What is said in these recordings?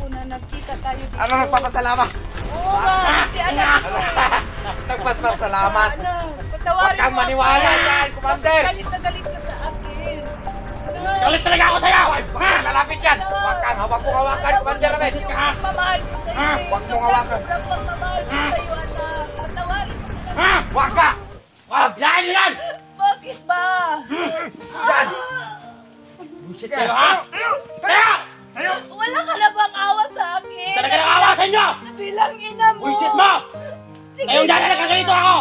na nagkita tayo dito. Ano nagpapasalamat? Oo nga, si anak ko. Nagpapasalamat. Patawarin Huwag kang mo maniwala ako. dyan, Commander. Galit na galit ka sa akin. Galit talaga ako sa'yo! Lalapit yan! Huwag kang hawak mo hawakan, Commander namin! Pagmamahal ko sa'yo. Huwag mo hawakan! Sobrang pagmamahal ko sa'yo, anak. Patawarin mo na lang. Huwag ka! Huwag! Yan! Yan! Bakit ba? Yan! Bullshit kayo, ha? Tayo! Tayo! Wala ka na bang awa sa akin? Talaga nang awa sa inyo! Bilang ina mo. Bullshit mo! Sige. Ngayong dahil nagkaganito ako!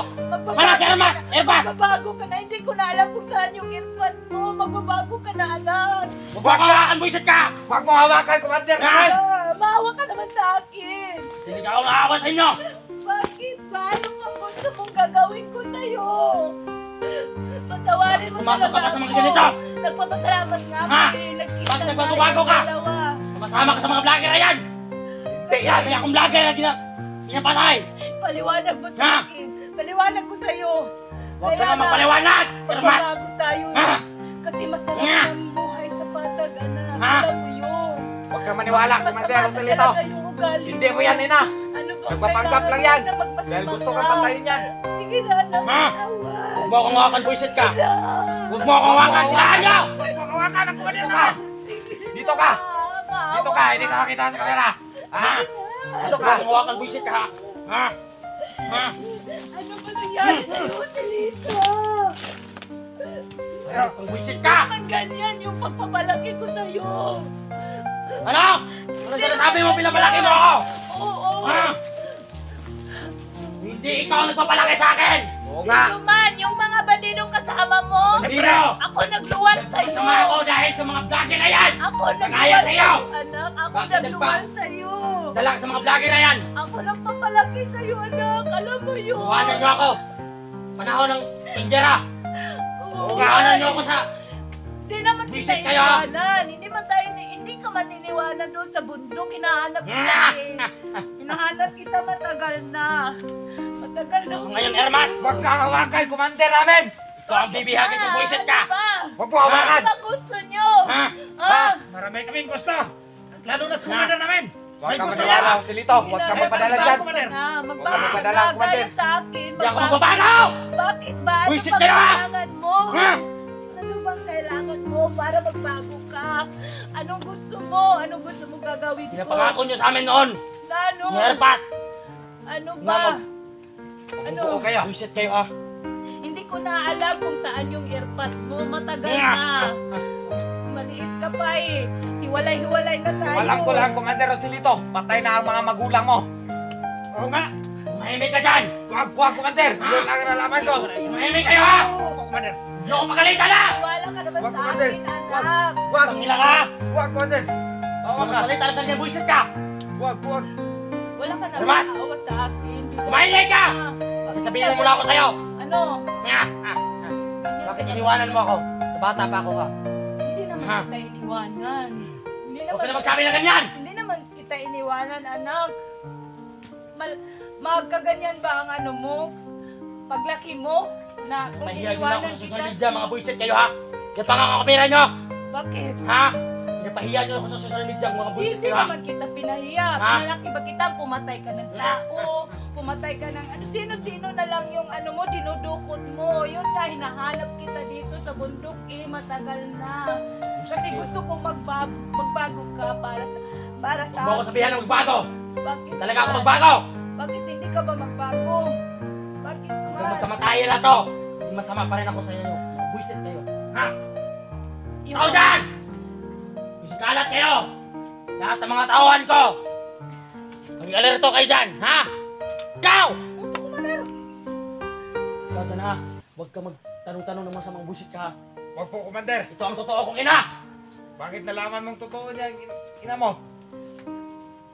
Wala si Ermat! Ermat! Magbabago ka na. Hindi ko na alam kung saan yung earpad mo. Magbabago ka na, anak. Huwag mo hawakan, bullshit ka! Huwag mo hawakan, Commander namin! Maawa ka naman sa akin. Hindi ka ako naawa sa inyo! Bakit ba? Anong ang gusto mong gagawin ko sa'yo? Patawarin mo Pumasok ka pa sa mga ganito? Nagpapasalamat nga Ha? ako eh. Nagkita Bakit nagbago-bago ka? dalawa. Masama ka sa mga vlogger na yan! Hindi yan! Kaya akong vlogger na pinapatay! Paliwanag mo Ha? sa akin. Paliwanag ko sa'yo. Huwag ka na magpaliwanag! Ermat! Magbabago tayo. Ha? Kasi masarap Ha? ang buhay sa patag, anak. Ha? Alam mo yun. Huwag kang maniwala, Commander Rosalito! talaga yung ugali Hindi mo. mo yan, Ina! Ano ba? Nagpapanggap lang yan! Kailangan na magpasama Dahil gusto ka. kang patayin yan! Sige na, anak. Ha? Awan. Huwag mo akong hawakan, bullshit ka! Huwag mo akong hawakan! Kailangan nyo! Huwag mo akong hawakan! Ang kumanin ka! Dito ka! Dito ka! Hindi ka makita sa kamera! Ha? Dito ka! Huwag mo hawakan, bullshit ka! Ha? Ha? Ano ba nangyari sa'yo, Silita? Ang bullshit ka! Naman ganyan yung pagpapalaki ko sa'yo. Ano? Ano sinasabi mo? Pinapalaki mo ako! Oo. Ha? Hindi ikaw ang nagpapalaki sa akin! Oo nga! Sino man, yung mga bandidong kasama mo, Sino? ako nagluwan sa'yo. Masama ako dahil sa mga vlogger na yan! Ako Nagaya nagluwan sa'yo! anak. Ako Bakit nagluwan sa'yo. Dala ka sa mga vlogger na yan! Ako nagpapalaki sa'yo, anak. Alam mo yun. Iwanan nyo ako! Panahon ng Indira! Oo. Iwanan nyo ako sa... Hindi naman kita Visit kayo. iniwanan. Hindi ka maniniwanan doon sa bundok. Hinahanap kita eh. Hinahanap kita matagal na. Matagal na. So ngayon, Ermat, huwag kang hawakan, Commander namin! Ikaw ang bibihagin kung buwisit ka! Ano ba? Huwag mo hawakan! Ano ba gusto nyo? Ha? Ha? Marami kaming gusto. At lalo na sa commander namin. Huwag May kang gusto maniwala, yan. Rosalito! Huwag kang magpadala dyan! Magbago Huwag ka magpadala, na Commander. gaya sa akin. Hindi ako Magbago. magbabago! Bakit ba? Ano Buwisit bang kayo, ha? kailangan mo? Ha? Ano bang kailangan mo para magbago ka? Anong gusto mo? Anong gusto mo gagawin ko? Pinapangako nyo sa amin noon! Na ano? Ni Erpat! Ano ba? Ano? Buo kayo! Buwisit kayo, ah! Hindi ko na alam kung saan yung earpod mo. Matagal na. Maliit ka pa eh. Hiwalay-hiwalay na tayo. Walang ko lang, Commander Rosalito! Patay na ang mga magulang mo! Oo nga. Mahimik ka dyan! Huwag, Commander! Yun lang ang nalaman ko! Mahimik kayo, ha! Commander. Hindi ako pagalitan, ha! Wala ka naman Wag, sa Commander. akin, anak. Huwag! Pangila ka! Huwag, Commander! Huwag ka! Salita lang niya, buisit ka. Huwag! Wala ka naman Ermat. awa sa akin. Kumainay ka! Sasabihin mo mula ako sa'yo! Ano? Bakit iniwanan mo ako? Sa bata pa ako ka. Hindi naman Ha? kita iniwanan. Huwag ka na magsabi na ganyan! Hindi naman kita iniwanan, anak. Magkaganyan ba ang ano mo? Paglaki mo? Na kung Mahiyag na ako iniwanan sa social kita? media, mga buisit kayo, ha? Kaya pangangakapira nyo! Bakit? Ha? Pinapahiya nyo ako sa social media, mga buisit Hindi kayo, ha? naman kita pinahiya. Ha? Pinalaki ba kita? Pumatay ka ng tao. Pumatay ka ng ano. Sino-sino na lang yung ano mo, dinudukot mo. Yun nga, hinahanap kita dito sa bundok eh. Matagal na. Kasi gusto kong magbago ka para sa Huwag mo ako sabihan ng magbago! Bakit Talaga ako naman? magbago! Bakit hindi ka ba magbago? Bakit Huwag naman? magkamatayan na to! Hindi masama pa rin ako sa inyo. Mga buisit kayo. Ha? Yung- Ikaw dyan! Musikalat kayo! Lahat ng mga tauhan ko! Mag-alerto kayo dyan, ha? Ikaw! Ikaw dyan, ha? Huwag ka magtanong-tanong ng masamang buisit ka, ha? Wag po, Commander. Ito ang totoo kong ina! Bakit nalaman mong totoo niya, ina mo?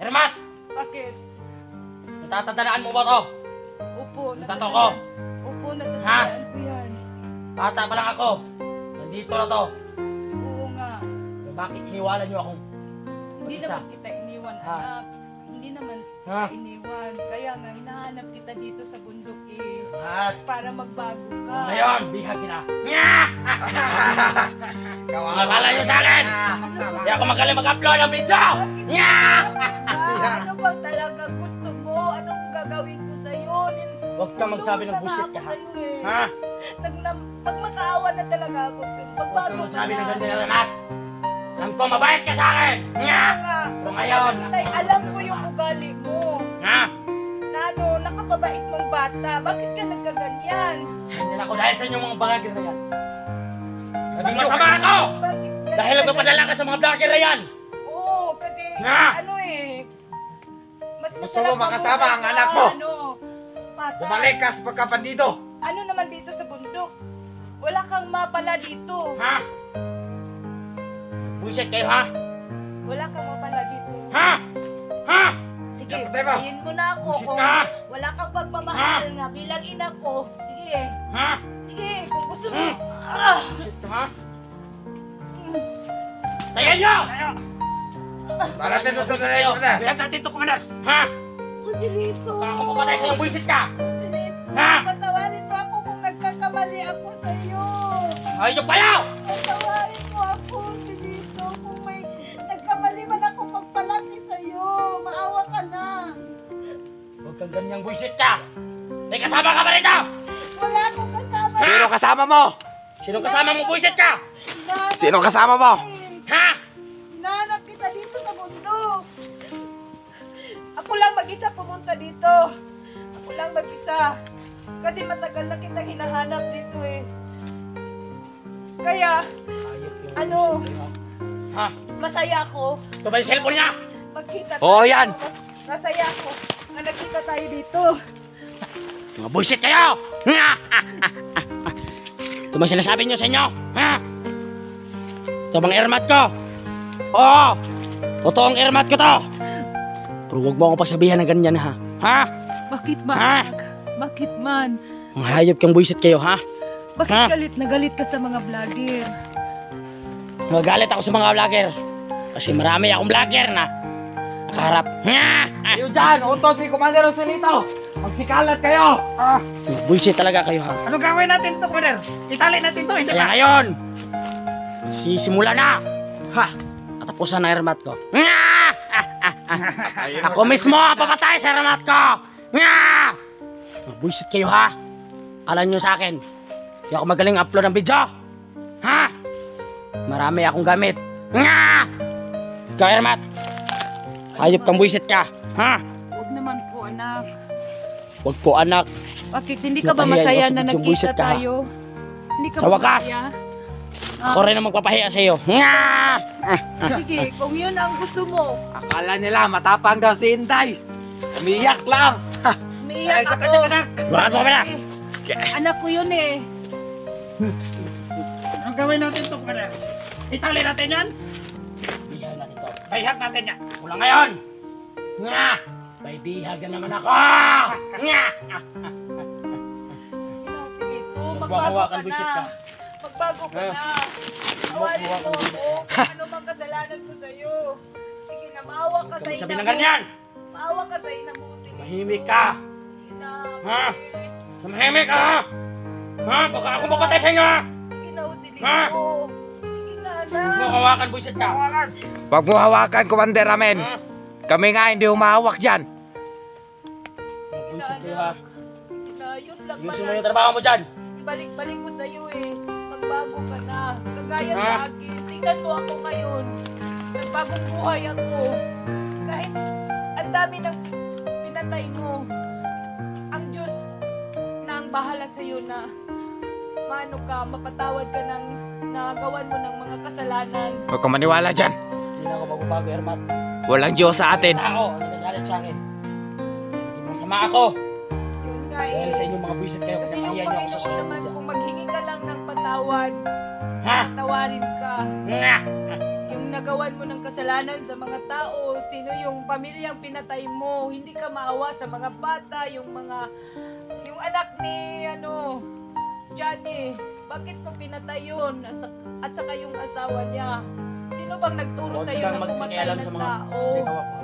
Hermat! Bakit? Natatandaan mo ba to? Upo. Tato ko. Upo, Ha? natatandaan ko yan. Bata pa lang ako. Nandito na to. Oo nga. Bakit iniwalan niyo akong Hindi mag-isa? naman kita iniwan, Ha? anak. Hindi naman Ha? kita iniwan. Kaya nga, hinahanap kita dito sa bundok eh. At Para magbago ka. ngayon, bihag kita. Akala niyo sa akin! Hindi ako magaling mag-upload ng video! Ano bang talagang gusto mo? Anong gagawin ko sa'yo? Huwag ka magsabi ng bullshit ka, ha? Ha? Pag makaawa na talaga ako. Huwag Pagbago ka magsabi ng ganyan na lahat. Alam ko, mabait ka sa akin. Nga! Kung ngayon. Alam ko yung ugali mo. Ha? Na ano, nakapabait mong bata. Bakit ka nagkaganyan? Hindi na ako dahil sa inyong mga vlogger na yan. Naging masama ako! Bakit ka Dahil nagpapadala ka sa mga vlogger na yan. Oo, kasi Nga! ano eh. Mas Gusto masarap mo makasama mabuhay ang sa, anak mo? Ano, patay. Bumalik ka sa pagkapandido. Ano naman dito sa bundok? Wala kang mapala dito. Ha? Bullshit kayo, ha? Wala kang mapala dito. Ha? Ha? Sige, Patay mo. sabihin mo na ako Bullshit kung ka. wala kang pagmamahal nga bilang ina ko. Sige. Ha? Sige, kung gusto mo. Ah! Bullshit ka, ha? Tayo nyo! Para tinuto na rin, Commander. Bilang natin ito, Commander. Ha? Kasi dito. Baka kung papatay sa'yo, bullshit ka. Dito. Ha? Patawarin mo ako kung nagkakamali ako sa'yo. Ayok kayo! Patawarin mo ako, Silito. Kung may nagkamali man ako pagpalaki sa'yo. Maawa ka na. Huwag kang ganyang bullshit ka. May kasama ka ba rito? Wala akong kasama. Sino kasama mo? Sino kasama mong bullshit ka? Hinahanap Sino kasama mo? kita eh. Ha? Hinahanap kita dito sa bundok. Ako lang mag-isa pumunta dito. Ako lang mag-isa. Kasi matagal na kitang hinahanap dito eh. Kaya, ano, Ha? masaya ako. Ito ba yung cellphone niya? Magkita Oo, yan. Masaya ako na nagkita tayo dito. Mga bullshit kayo! Ito bang sinasabi niyo sa inyo? Ha? Ito bang airmat ko? Oo! Totoong airmat ko to! Pero huwag mo akong pagsabihan ng ganyan, ha? Ha? Bakit Ha? Bakit man? Ang hayop kang bullshit kayo, ha? Bakit Ha? galit na galit ka sa mga vlogger? Magalit ako sa mga vlogger. Kasi marami akong vlogger na nakaharap. Kayo dyan, utos si Commander Joselito. Magsikalat kayo. Bullshit talaga kayo, ha? Ano gagawin natin ito, Commander? Itali natin ito, hindi Kaya ba? ngayon, sisimula na. Ha? Katapusan na airmat ko. Ako mismo ang papatay sa airmat ko. Bullshit kayo, ha? Alam nyo sa akin, hindi ako magaling upload ng video. Ha? Marami akong gamit. Ikaw, airmat. Hayop kang bullshit ka. Ha? Huwag naman po, anak. Huwag po, anak. Bakit hindi ka ba Napahiya masaya ikaw sa na video, nagkita bullshit ka, ha? tayo? Hindi ka Sa ba wakas. masaya? Ako rin ang magpapahiya sa iyo. Sige, kung yun ang gusto mo, Akala nila matapang daw si Inday. Umiyak lang. umiiyak Sa ako. kanya, anak. Bakit mo ba na? Anak ko yun eh. Anong gawin natin ito, Commander? Itali natin yan? Bihag natin to. Bayhag natin yan. Mula ngayon. May bihag na naman ako. Sige, to, Huwag mo magbago ka hawakan, bullshit ka. na. Magbago ka na. Awarin mo ako. Ano mang kasalanan ko sa'yo. Sige na, maawa ka sa Sabi ina ng mo. ganyan. Maawa ka sa ina mo. Sige. Mahimik ka. Ina, Ha? please. Mahimik ka, ha? Ha? Baka ako mapatay sa inyo, ha? Sige na, usilin Ha? mo. Sige na, Huwag mo anak. hawakan, bullshit ka. Huwag mo hawakan, Commander Amen. Ha? Kami nga hindi humahawak dyan. Bullshit kayo, ha? Ina, yun lang Ayusin mo pala. yung trabaho mo dyan. Balik-balik ko sa'yo eh. Magbago ka na. Kagaya Ha? sa akin. Tingnan mo ako ngayon. Nagbagong buhay ako. Kahit ang dami ng pinatay mo. Ang Diyos na ang bahala sa'yo na maano ka, mapatawad ka ng nagawan mo ng mga kasalanan. Huwag ka maniwala dyan. Hindi na ako magbabago, Ermat. Walang Diyos sa atin. Tao, ang nagagalit sa akin. Hindi masama ako. Yun nga Dahil eh. sa inyong mga bullshit kayo, Kasi yung pinakahiya niyo ako sa Panginoon social naman, media. kung maghingi ka lang ng patawad, Ha? patawarin ka. Nga! Yung nagawan mo ng kasalanan sa mga tao, sino yung pamilyang pinatay mo, hindi ka maawa sa mga bata, yung anak ni, Johnny, bakit mo pinatay yun? At saka yung asawa niya. Sino bang nagturo Huwag sa'yo kang na pumatay magpakialam ng sa mga tao? ginagawa ko.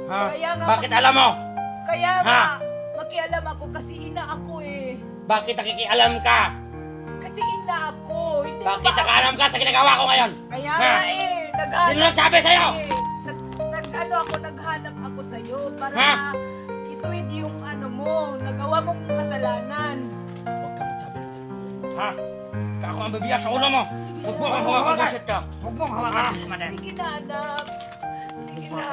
Ha? Kaya nga, Bakit alam mo? kaya Ha? nga, makialam ako kasi ina ako eh. Bakit nakikialam ka? Kasi ina ako. Hindi Bakit ba- nakaalam ka sa ginagawa ko ngayon? Kaya Ha? nga eh, naghahanap Sino nagsabi sa'yo? eh. ano ako, naghanap ako sa'yo para Ha? ituwid yung ano mo, nagawa mong kasalanan. Huwag ka magsabi. Ha? Kako ang bibiyak sa ulo mo. Huwag mo kang hawakan, bullshit ka. Huwag mong hawakan si Commander. Sige na, anak. Sige na.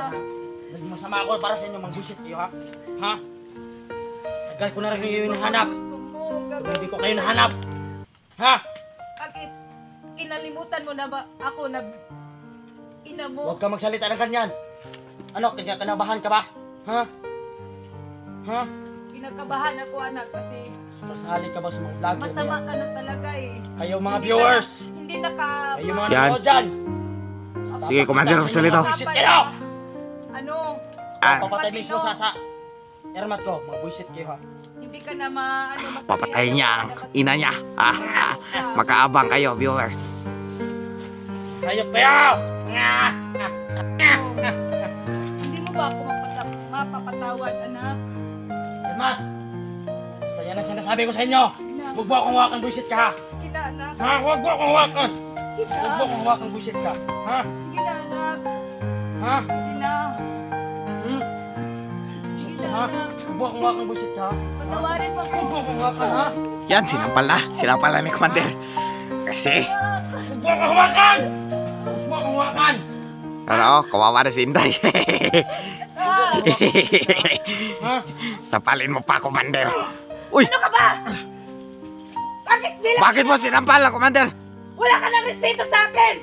Naging masama ako para sa inyo, mag-bullshit kayo, ha? Ha? Tagal ko na rin yung hinahanap. Gusto mo, Kung hindi ko kayo nahanap. Ha? Bakit? Kinalimutan mo na ba ako na ina mo? Huwag ka magsalita ng ganyan. Ano, kinabahan ka ba? Ha? Ha? Kinakabahan ako, anak, kasi Sumasali ka ba sa mga vlog? masama ka na talaga eh. Kayo mga Hindi viewers. Hindi naka... Kayo mga Yan. nanonood dyan. Sige, Commander Rosalito. Bullshit kayo! Ano? Ah. Papatay mismo sa Ermat ko. Mga bullshit kayo, ha? Hindi ka na masaya. Papatayin niya ang ina niya. Makaabang kayo, viewers. Hayop kayo! Hindi mo ba ako mapapatawad, anak? Ermat! Basta yan ang sinasabi ko sa inyo. Huwag mo akong hawakan, bullshit ka, ha? Sige na, anak. Ha? Huwag mo akong hawakan! Sige Huwag mo na. akong hawakan, bullshit ka. Ha? Sige na, anak. Ha? Sige na. Hmm? Sige na, Ha? anak. Huwag mo akong hawakan, bullshit ka, ha? Patawarin mo ako. Huwag mo akong hawakan, ha? Yan, sinampal na. Sinampal na ni Commander. Kasi, Huwag mo akong hawakan! Huwag mo akong hawakan! ano, kawawa na si Inday. Ah, Ha? Sapalin mo pa, Commander. Uy, ano ka ba? bakit mo sinampal na, Commander? Wala ka ng respeto sa akin!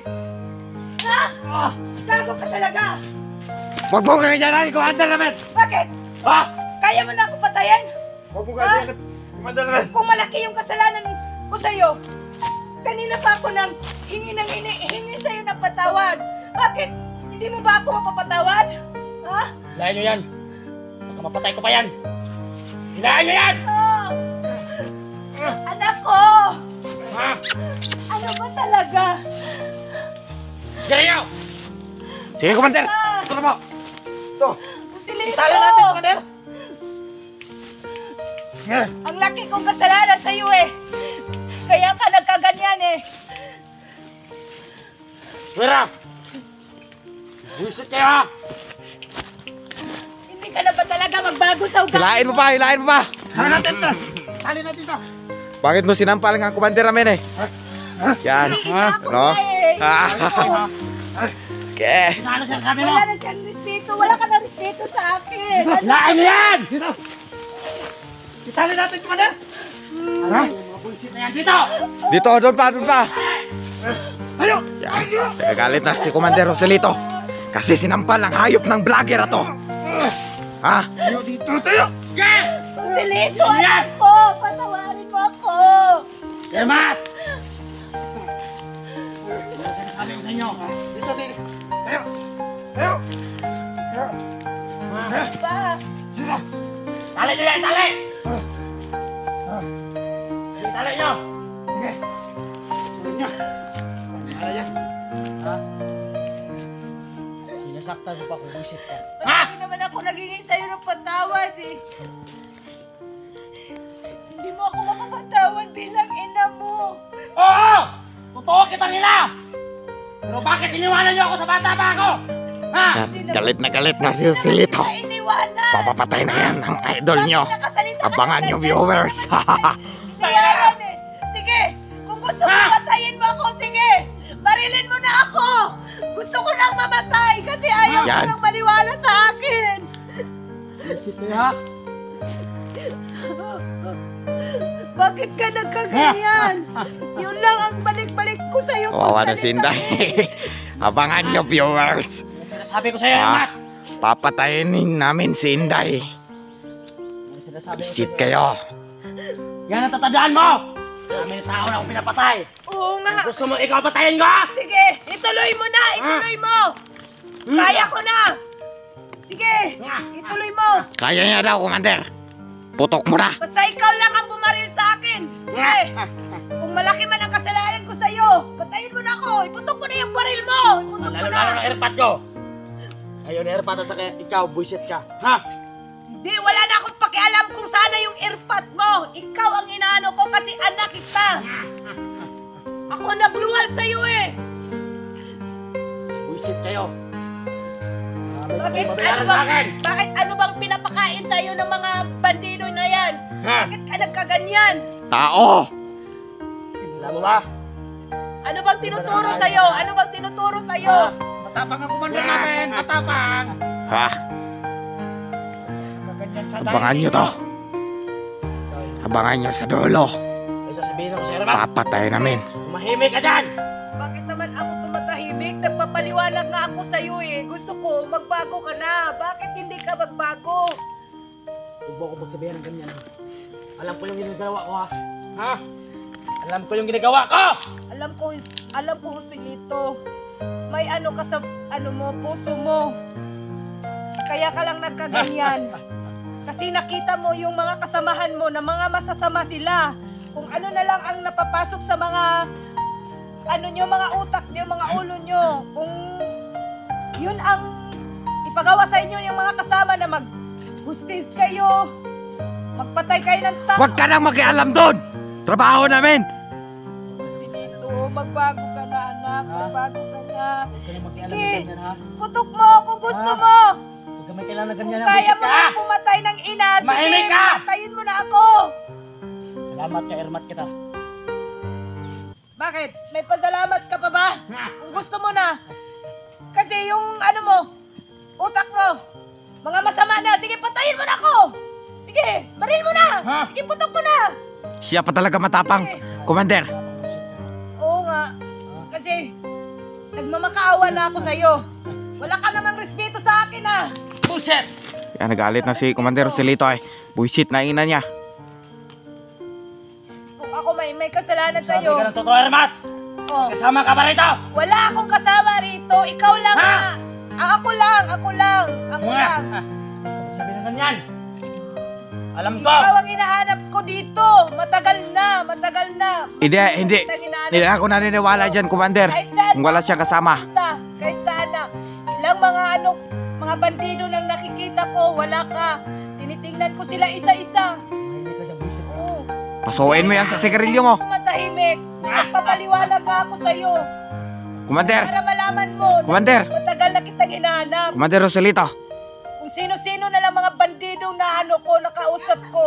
Ha? Gago ka talaga! Huwag mo ganyan, Commander namin. Bakit? Ha? Kaya mo na ako patayin? Huwag mo ganyan, Commander namin. Kung malaki yung kasalanan ko sa'yo, kanina pa ako nang hingi sa'yo ng patawad. Bakit? Hindi mo ba ako mapapatawad? Ha? Hilahin nyo yan! Baka mapatay ko pa yan! Hilahin nyo yan! Ah! Anak ko! Ha? Ano ba talaga? Galayaw! Sige, Commander. Ah! Ito na mo. Ito. Pusilito! Tali natin, Commander! Ang laki kong kasalanan sa'yo eh! Kaya ka nagkaganyan eh! Wera! Bullshit kayo, ha? Hindi ka na ba talaga magbago sa ugali Hilain mo pa, hilain mo pa. Saan natin to? Tali natin to. Bakit mo sinampal nga Commander namin eh? Yan. Ina ako Ano? na eh! Sige. Ano sinasabi mo? Wala na siyang respeto! Wala ka na respeto sa akin! Hilahin nyo yan! Dito. Itali natin, Commander. Ha? Mga bullshit na yan dito! Dito, doon pa, doon pa. Tayo. Yan. Nagagalit na si Commander Rosalito. Kasi sinampal ang hayop ng vlogger na to. Ha? Tayo dito, tayo. Pusilito! Anak ko! Patawarin mo ako! Ermat! Ano sinasabi ko sa inyo? Dito, tayo. Tayo. Tayo. Tayo. Ha? Pa! Tali nyo yan! Tali! Tali nyo! Okay. Sulit niyo. Ano yan? Sinasaktan mo pa kung bullshit ka. Ha? Hindi naman ako nagiging sa'yo ng patawad eh. Hindi mo ako mapapatawad bilang ina mo. Oo! Totoo kita nila! Pero bakit iniwanan nyo ako sa bata pa ako? Ha? Yan. Galit na si Rosalito. Ka iniwanan. Papapatay na yan ang idol nyo. Nakasalita ka Abangan ng nyo, ganyan. viewers. Hindi yaman eh. Sige, kung gusto mo Ha? patayin mo ako, sige. Barilin mo na ako. Gusto ko nang mamatay kasi ayaw Yan. ko nang maniwala sa akin. Bullshit kayo, ha? Bakit ka nagkaganyan? Yun lang ang balik-balik ko sa'yo. Kawawa na si Inday. Abangan nyo, viewers. Ano sinasabi ko sa'yo, Ah, Ermat? papatayin namin si Inday. Ano sinasabi ko Isit sa'yo? kayo. Yan ang tatandaan mo! Marami na tao na akong pinapatay. Oo nga. Gusto mo ikaw patayin ko? Sige, ituloy mo na. Ituloy mo. Kaya ko na. Sige, ituloy mo. Kaya niya daw, Commander. Putok mo na. Basta ikaw lang ang bumaril sa akin. Sige. Kung malaki man ang kasalanan ko sa'yo, patayin mo na ako. Iputok mo na yung baril mo. Iputok mo na. Lalo-lalo ng airpot ko. Ayun, airpot at saka ikaw, bullshit ka. Ha? Di, wala na akong pakialam kung sana yung earpod mo. Ikaw ang inaano ko kasi anak kita. Ako nagluwal sa'yo eh. Bullshit kayo. Bakit? Babayaran sa akin! Bakit ano bang pinapakain sa'yo ng mga bandido na yan? Ha? Bakit ka nagkaganyan? Tao! Alam mo ba? Ano bang tinuturo sa'yo? Ano bang tinuturo sa'yo? Matapang ang commander namin! Matapang! Ha? Kaganyan sa Abangan nyo to. Abangan nyo sa dulo. May sasabihin ako sa Ermat. Papatay namin. Tumahimik ka dyan! Bakit naman ako tumatahimik? Nagpapaliwanag nga ako sa'yo eh. Gusto ko, magbago ka na. Bakit hindi ka magbago? Huwag mo ako magsabihan ng ganyan. Alam ko yung ginagawa ko ha. Ha? Alam ko yung ginagawa ko! Alam ko, Joselito. May ano ka sa, puso mo. Kaya ka lang nagkaganyan. Kasi nakita mo yung mga kasamahan mo na mga masasama sila. Kung ano na lang ang napapasok sa mga mga utak nyo, mga ulo nyo. Kung yun ang ipagawa sa inyo yung mga kasama na mag-hustis kayo, magpatay kayo ng tao. Huwag ka nang makialam doon! Trabaho namin! Joselito, magbago ka na anak, magbago ka na. Huwag ka na makialam Sige, ng ganyan ha. putok mo kung gusto mo. Huwag ka makialam ng Kung ganyan. kaya Bisit mo ka! na pumatay ng ina, sige, Mahilig ka! patayin mo na ako. Salamat ka, Ermat kita. Bakit? May pasalamat ka pa ba? Ha? Kung gusto mo na. Kasi yung utak mo, mga masama na. Sige, patayin mo na ako. Sige, baril mo na. Ha? Sige, putok mo na. Siya pa talaga matapang. Commander, Oo nga. Kasi, nagmamakaawa na ako sa'yo. Wala ka namang respeto sa akin ah. Buset! yan nagalit na si Commander Joselito ay. Buisit na ina niya. Kung ako may kasalanan Sabi sa'yo. ka ng totoo, Ermat! Oh, Kasama ka ba rito? wala akong kasama rito. Ikaw lang Ha? ah. Ako lang. Mga! Sabi ng ganyan! Alam ko! Ikaw ang hinahanap ko dito. Matagal na. Hindi. Hindi ako naniniwala dyan, Commander. Kung wala siyang kasama. Kahit saan na. Ilang mga bandido nang nakikita ko, wala ka. Tinitingnan ko sila isa-isa. Mahimik ka dyan, buset. Oo. Pasuin mo yan sa sigarilyo mo. Hindi ako matahimik. Magpapaliwanag nga ako sa'yo. Commander, Para malaman mo. na Commander. Matagal na kitang hinahanap. Commander Joselito. Kung sino-sino na lang mga bandidong na nakausap ko.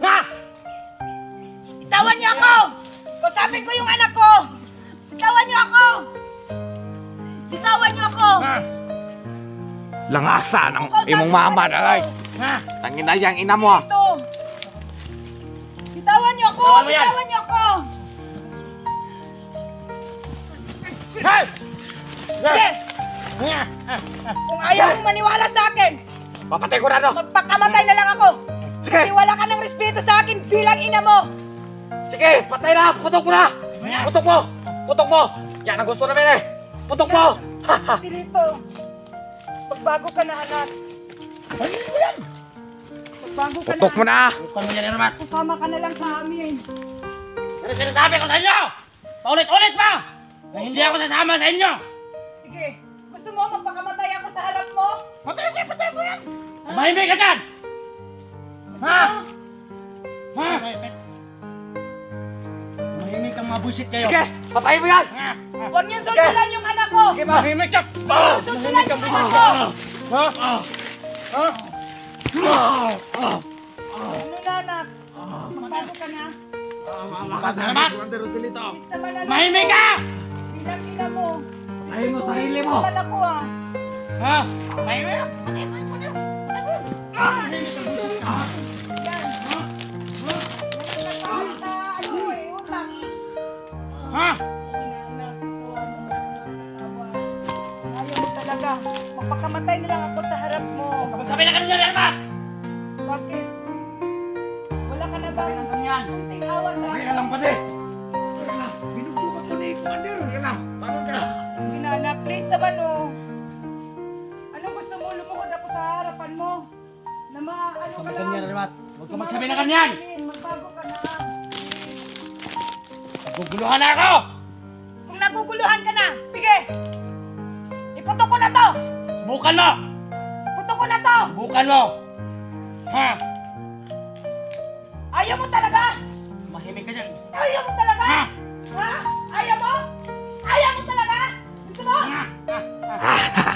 Ha? Bitawan niyo ako! Kausapin ko yung anak ko! Bitawan niyo ako! Bitawan niyo ako! Ha? Langasa ng imong mama na ay. Ha? Tangin na yang ina mo ah. Ito! Bitawan niyo ako! Bitawan mo yan! Bitawan niyo ako! Hey! Sige! Kung ayaw mong maniwala sa akin, Papatay ko na to. magpakamatay na lang ako! Sige, Kasi wala ka ng respeto sa akin bilang ina mo! sige, patay na. Putok mo na. Putok mo. Putok mo. Yan ang gusto namin eh. Putok mo. Silito, magbago ka na anak. Magbago ka Putok mo na. na. Bukan mo yan, Ermat! Kasama ka na lang sa amin. Ano sinasabi ko sa inyo? Paulit-ulit pa! Na hindi ako sasama sa inyo! Sige, gusto mo magpakamatay ako sa harap mo? Patay mo yan! Mahimik ka dyan! Ha? Ha? Mahimik ang mga bullshit kayo! Sige, patay mo yan. Ha? Huwag niyo susulan yung anak ko! Sige ba? Mahimik ka! Susulan yung anak ko! Ha? Ha? Ano na anak? Magbago ka na? Ermat! Isa man na lang Mahimik ka! bilang ina mo. Ay mo sarili mo. Naman ako ah. Ha? Mahimik ka! Yan. Nagkakaroon sa utang. Ha? Ayaw mo talaga. Magpakamatay na lang ako sa harap mo. Magsabi na ka ninyo, Ermat! Bakit? Wala ka na ba? Sabi ng ganyan! Kunting awa sa Ay, akin. alam pa din. Binubukan ko ni Commander. Alam, paano ka? Ginana, please naman oh. Anong gusto mo? Lumuhod ako sa harapan mo. Na ano Huwag ka ka ganyan, lang. Ermat! Huwag ka magsabi na ganyan! Magbago ka na. Guguluhan na ako! Kung naguguluhan ka na, sige! Iputok ko na to! Bukan mo! Putok ko na to! Bukan mo! Ha? Ayaw mo talaga? Mahimik ka dyan! Ayaw mo talaga? Ha? Ha? Ayaw mo? Ayaw mo talaga? Gusto mo? Ha? Ha?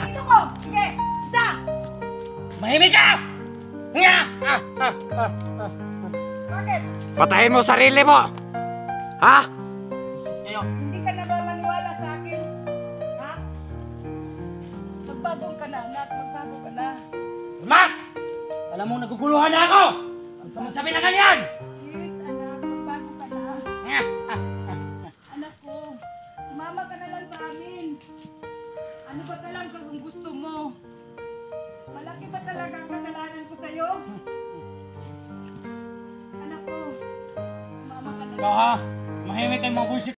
Ito ko! Sige! Patayin mo sarili mo! Ha? Kayo. Hindi ka na ba maniwala sa akin? Ha? Magbago ka na, anak. Magbago ka na. Mak! Alam mo, naguguluhan na ako! Huwag ka magsabi na ganyan! Yes, anak. Magbago ka na. Anak ko, sumama ka na lang sa amin. Ano ba talaga kung gusto mo? Malaki ba talaga ang kasalanan ko sa'yo? Anak ko, sumama ka na lang. Ikaw ha, mahimik kayo mga bullshit.